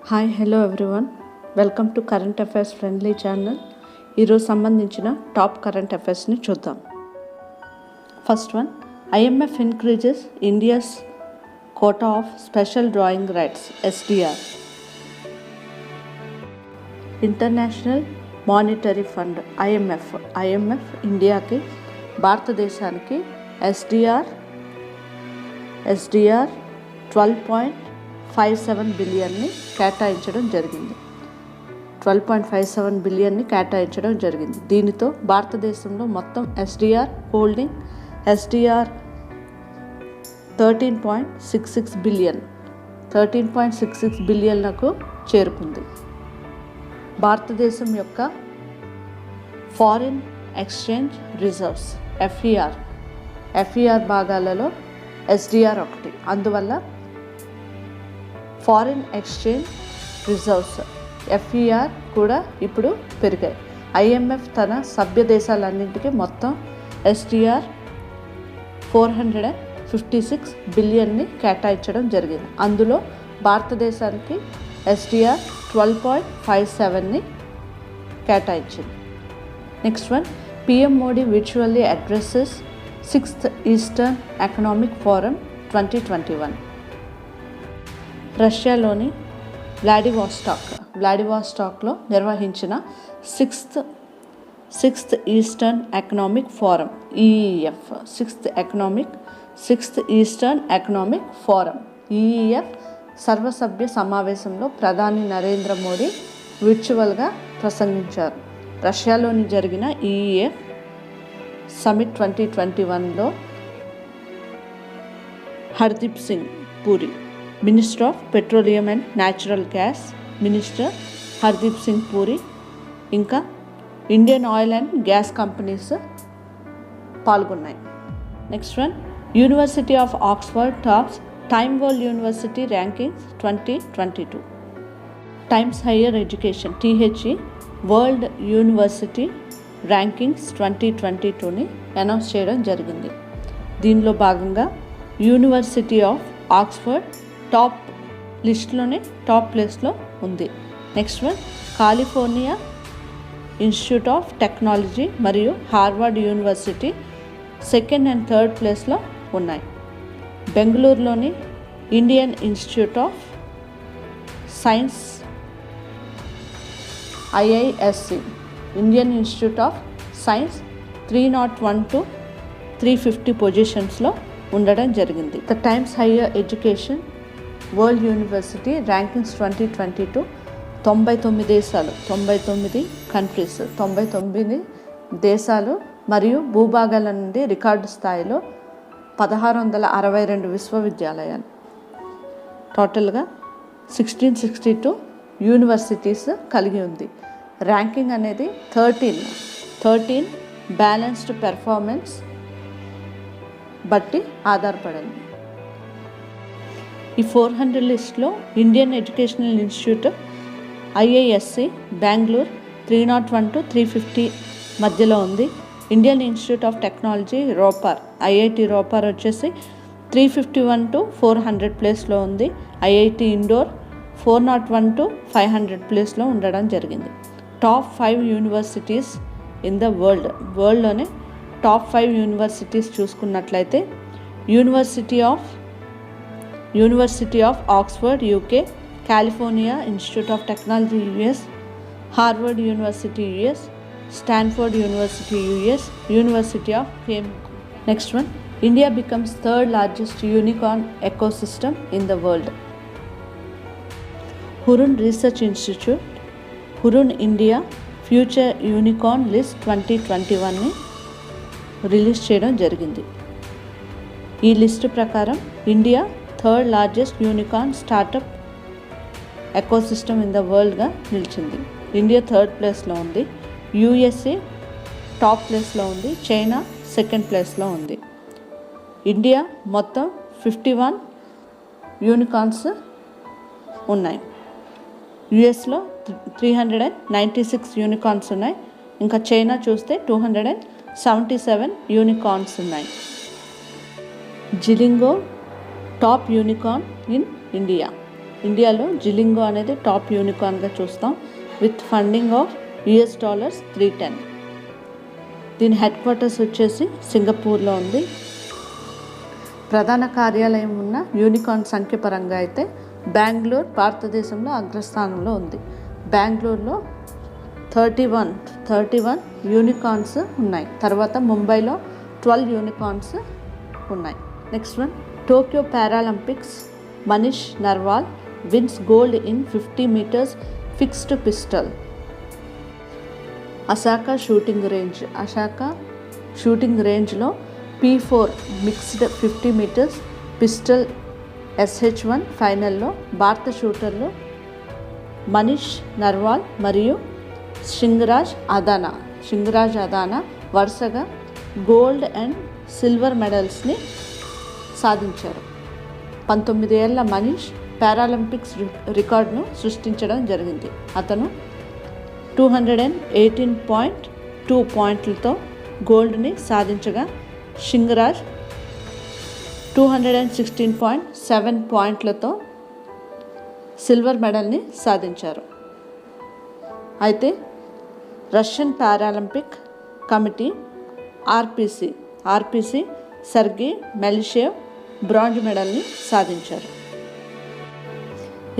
Hi hello everyone, welcome to current affairs friendly channel. ఈరోజు సంబంధించిన top current అఫైర్స్ని చూద్దాం. First one, IMF increases India's quota of special drawing rights SDR. International Monetary Fund IMF ఇండియాకి, భారతదేశానికి SDR 12.57 బిలియన్ని కేటాయించడం జరిగింది. దీనితో భారతదేశంలో మొత్తం ఎస్డిఆర్ హోల్డింగ్ ఎస్డిఆర్ 13.66 బిలియన్లకు చేరుకుంది. భారతదేశం యొక్క ఫారిన్ ఎక్స్చేంజ్ రిజర్వ్స్ ఎఫ్ఈఆర్ భాగాలలో ఎస్డిఆర్ ఒకటి. అందువల్ల ఫారిన్ ఎక్స్చేంజ్ రిజర్వ్స్ ఎఫ్ఈఆర్ కూడా ఇప్పుడు పెరిగాయి. ఐఎంఎఫ్ తన సభ్య దేశాలన్నింటికీ మొత్తం ఎస్డిఆర్ 456 బిలియన్ని కేటాయించడం జరిగింది. అందులో భారతదేశానికి ఎస్డిఆర్ 12.57ని కేటాయించింది. Next one, PM Modi virtually addresses 6th Eastern Economic Forum 2021. రష్యాలోని వ్లాడివాస్టాక్లో నిర్వహించిన sixth Eastern Economic Forum EEF sixth Eastern Economic Forum EEF సర్వసభ్య సమావేశంలో ప్రధాని నరేంద్ర మోడీ వర్చువల్గా ప్రసంగించారు. రష్యాలోని జరిగిన ఈఈఎఫ్ సమిట్ 2021లో Hardeep Singh Puri, minister of petroleum and natural gas Hardeep Singh Puri, ఇంకా Indian oil and gas companies పాల్గొన్నాయి. Next one, University of Oxford tops Time World university rankings 2022. Times Higher Education THE World university Rankings 2022ని అనౌన్స్ చేయడం జరిగింది. దీనిలో భాగంగా university of Oxford top ప్లేస్లో ఉంది. Next one, California institute of technology మరియు Harvard university 2nd and 3rd ప్లేస్లో ఉన్నాయి. బెంగళూరులోని Indian institute of science IISc Indian institute of science 301 to 350 పొజిషన్స్లో ఉండడం జరిగింది. The Times Higher Education world university rankings 2022 99 countries 99 దేశాలు మరియు భూభాగాల నుండి రికార్డు స్థాయిలో 1662 విశ్వవిద్యాలయాలు, టోటల్గా 1662 యూనివర్సిటీస్ కలిగి ఉంది. ర్యాంకింగ్ అనేది 13 బ్యాలెన్స్డ్ పెర్ఫార్మెన్స్ బట్టి ఆధారపడింది. ఈ 400 లిస్ట్లో Indian educational institute IISc Bengaluru 301 to 350 మధ్యలో ఉంది. Indian institute of technology Ropar IIT Ropar వచ్చేసి 351 to 400 ప్లేస్లో ఉంది. IIT ఇండోర్ 401 to 500 ప్లేస్లో ఉండడం జరిగింది. టాప్ 5 యూనివర్సిటీస్ ఇన్ ద వరల్డ్లోనే టాప్ 5 యూనివర్సిటీస్ చూసుకున్నట్లయితే university of Oxford UK, California institute of technology US, Harvard university US, Stanford university US, university of Cambridge. Next one, India becomes 3rd largest unicorn ecosystem in the world. Hurun research institute Hurun India future unicorn list 2021ని release చేయడం జరిగింది. ఈ list ప్రకారం India 3rd largest unicorn startup ecosystem in the వరల్డ్గా నిలిచింది. India 3rd ప్లేస్లో ఉంది. USA top ప్లేస్లో ఉంది. చైనా 2nd ప్లేస్లో ఉంది. ఇండియా మొత్తం 51 యూనికార్న్స్ ఉన్నాయి. యుఎస్లో 396 యూనికార్న్స్ ఉన్నాయి. ఇంకా చైనా చూస్తే 277 యూనికార్న్స్ ఉన్నాయి. జిలింగో టాప్ యూనికార్న్ ఇన్ ఇండియా. ఇండియాలో జిలింగో అనేది టాప్ యూనికార్న్గా చూస్తాం విత్ ఫండింగ్ ఆఫ్ $310. దీని హెడ్ క్వార్టర్స్ వచ్చేసి సింగపూర్లో ఉంది. ప్రధాన కార్యాలయం ఉన్న యూనికార్న్ సంఖ్య పరంగా అయితే బెంగళూరు భారతదేశంలో అగ్రస్థానంలో ఉంది. బెంగళూరులో 31 యూనికార్న్స్ ఉన్నాయి. తర్వాత ముంబైలో 12 యూనికార్న్స్ ఉన్నాయి. Next one, Tokyo Paralympics Manish Narwal wins gold in 50 meters fixed pistol. Asaka shooting రేంజ్లో P4 mixed 50 meters pistol SH1 ఫైనల్లో భారత షూటర్లు మనీష్ నర్వాల్ మరియు సింగరాజ్ అదానా వరుసగా గోల్డ్ అండ్ సిల్వర్ మెడల్స్ని సాధించారు. 19 ఏళ్ల మనీష్ పారాలింపిక్స్ రికార్డును సృష్టించడం జరిగింది. అతను 218.2 పాయింట్లతో గోల్డ్ని సాధించగా సింగరాజ్ 216.7 పాయింట్లతో సిల్వర్ మెడల్ని సాధించారు. అయితే Russian Paralympic committee RPC Sergei Malyshev bronze మెడల్ని సాధించారు.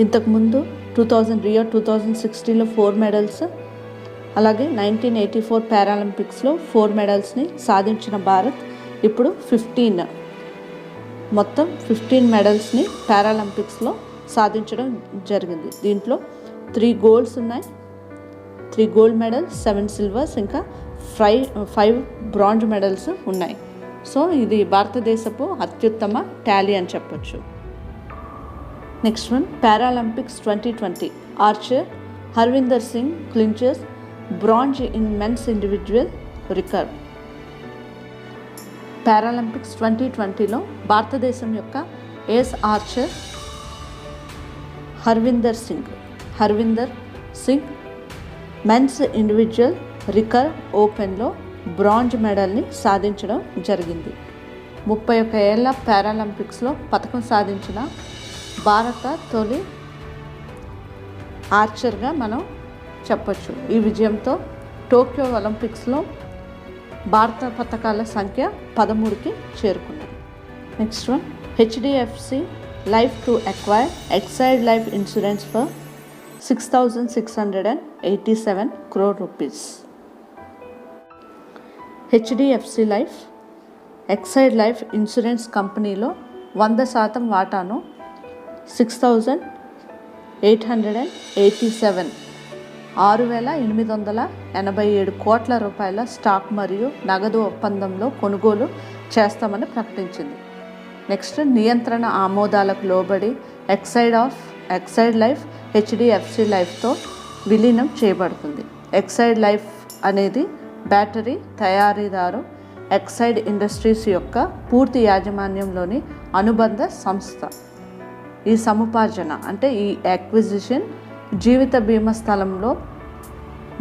ఇంతకుముందు 2016లో 4 మెడల్స్, అలాగే 1984 పారాలింపిక్స్లో 4 మెడల్స్ని సాధించిన భారత్ ఇప్పుడు 15 మెడల్స్ని పారాలింపిక్స్లో సాధించడం జరిగింది. దీంట్లో 3 గోల్డ్స్ ఉన్నాయి, 3 గోల్డ్ మెడల్స్, 7 సిల్వర్స్, ఇంకా 5 బ్రాంజ్ మెడల్స్ ఉన్నాయి. సో ఇది భారతదేశపు అత్యుత్తమ టాలీ అని చెప్పొచ్చు. Next one, Paralympics 2020 archer Harvinder Singh clinches bronze in men's individual recurve. Paralympics 2020లో భారతదేశం యొక్క ace archer Harvinder Singh men's individual recurve ఓపెన్లో బ్రాంజ్ మెడల్ని సాధించడం జరిగింది. 31 ఏళ్ల పారాలింపిక్స్లో పథకం సాధించిన భారత తొలి ఆర్చర్గా మనం చెప్పొచ్చు. ఈ విజయంతో టోక్యో ఒలింపిక్స్లో భారత పథకాల సంఖ్య 13కి చేరుకున్నాయి. Next one, HDFC Life to acquire Exide Life Insurance for 6,687 crore rupees. HDFC Life Exide Life Insurance కంపెనీలో 100% వాటాను 6,887 కోట్ల రూపాయల స్టాక్ మరియు నగదు ఒప్పందంలో కొనుగోలు చేస్తామని ప్రకటించింది. నెక్స్ట్, నియంత్రణ ఆమోదాలకు లోబడి ఎక్సైడ్ లైఫ్ HDFC లైఫ్తో విలీనం చేయబడుతుంది. ఎక్సైడ్ లైఫ్ అనేది బ్యాటరీ తయారీదారు ఎక్సైడ్ ఇండస్ట్రీస్ యొక్క పూర్తి యాజమాన్యంలోని అనుబంధ సంస్థ. ఈ సముపార్జన అంటే ఈ యాక్విజిషన్ జీవిత బీమా స్థలంలో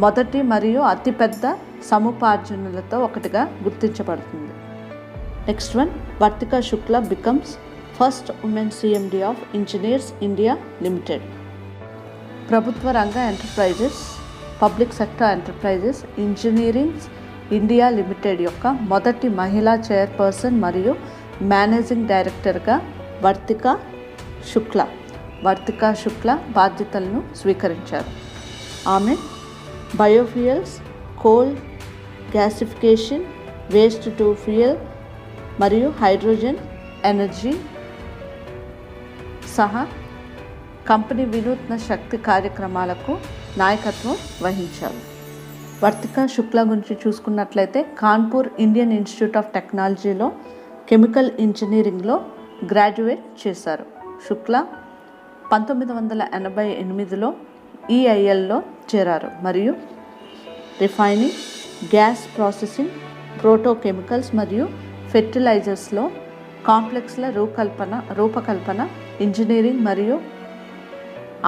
మొదటి మరియు అతిపెద్ద సముపార్జనలతో ఒకటిగా గుర్తించబడుతుంది. Next one, Vartika Shukla becomes first women CMD of engineers India limited. ప్రభుత్వ రంగ enterprises, public sector enterprises engineering India limited యొక్క మొదటి మహిళా చైర్పర్సన్ మరియు మేనేజింగ్ డైరెక్టర్గా వర్తికా శుక్లా బాధ్యతలను స్వీకరించారు. ఆమె biofuels, coal gasification, waste to fuel మరియు హైడ్రోజన్ ఎనర్జీ సహా కంపెనీ వినూత్న శక్తి కార్యక్రమాలకు నాయకత్వం వహించారు. వర్తికా శుక్లా గురించి చూసుకున్నట్లయితే కాన్పూర్ ఇండియన్ ఇన్స్టిట్యూట్ ఆఫ్ టెక్నాలజీలో కెమికల్ ఇంజనీరింగ్లో గ్రాడ్యుయేట్ చేశారు. శుక్లా 1988లో EILలో చేరారు మరియు రిఫైనింగ్, గ్యాస్ ప్రాసెసింగ్, ప్రోటోకెమికల్స్ మరియు ఫెర్టిలైజర్స్లో కాంప్లెక్స్ల రూపకల్పన, ఇంజనీరింగ్ మరియు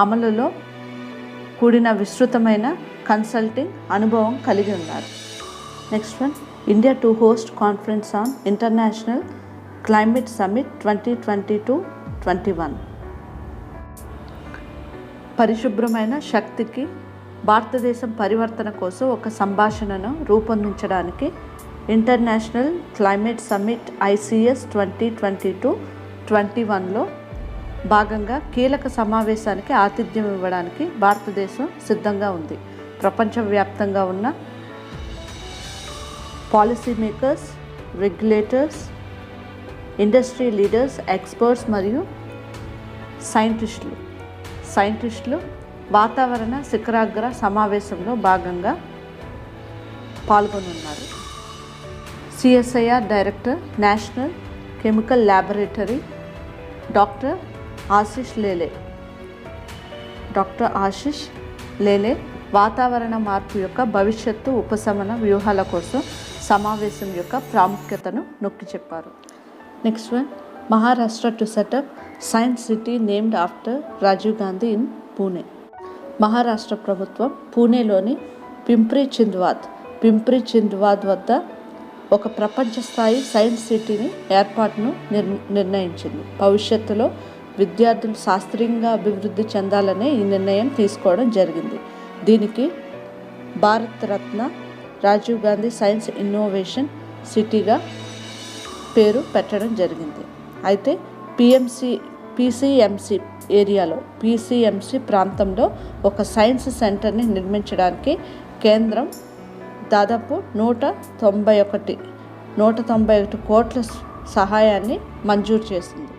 అమలులో కూడిన విస్తృతమైన కన్సల్టింగ్ అనుభవం కలిగి ఉన్నారు. Next one, India to host conference on international climate summit 2022-21. పరిశుభ్రమైన శక్తికి భారతదేశం పరివర్తన కోసం ఒక సంభాషణను రూపొందించడానికి ఇంటర్నేషనల్ క్లైమేట్ సమ్మిట్ ICS 2022-21లో భాగంగా కీలక సమావేశానికి ఆతిథ్యం ఇవ్వడానికి భారతదేశం సిద్ధంగా ఉంది. ప్రపంచవ్యాప్తంగా ఉన్న policy makers, regulators, industry leaders, experts మరియు సైంటిస్టులు వాతావరణ శిఖరాగ్ర సమావేశంలో భాగంగా పాల్గొనున్నారు. CSIR director, national chemical laboratory doctor Ashish లేలే వాతావరణ మార్పు యొక్క భవిష్యత్తు ఉపశమన వ్యూహాల కోసం సమావేశం యొక్క ప్రాముఖ్యతను నొక్కి చెప్పారు. Next one, Maharashtra to set up science city named after Rajiv Gandhi in Pune. Maharashtra ప్రభుత్వం పూణేలోని పింప్రి చింద్వాద్ వద్ద ఒక ప్రపంచ స్థాయి సైన్స్ సిటీని ఏర్పాటును నిర్ణయించింది. భవిష్యత్తులో విద్యార్థులు శాస్త్రీయంగా అభివృద్ధి చెందాలనే ఈ నిర్ణయం తీసుకోవడం జరిగింది. దీనికి భారతరత్న రాజీవ్ గాంధీ సైన్స్ ఇన్నోవేషన్ సిటీగా పేరు పెట్టడం జరిగింది. అయితే PCMC ప్రాంతంలో ఒక సైన్స్ సెంటర్ని నిర్మించడానికి కేంద్రం దాదాపు 191 కోట్ల సహాయాన్ని మంజూరు చేసింది.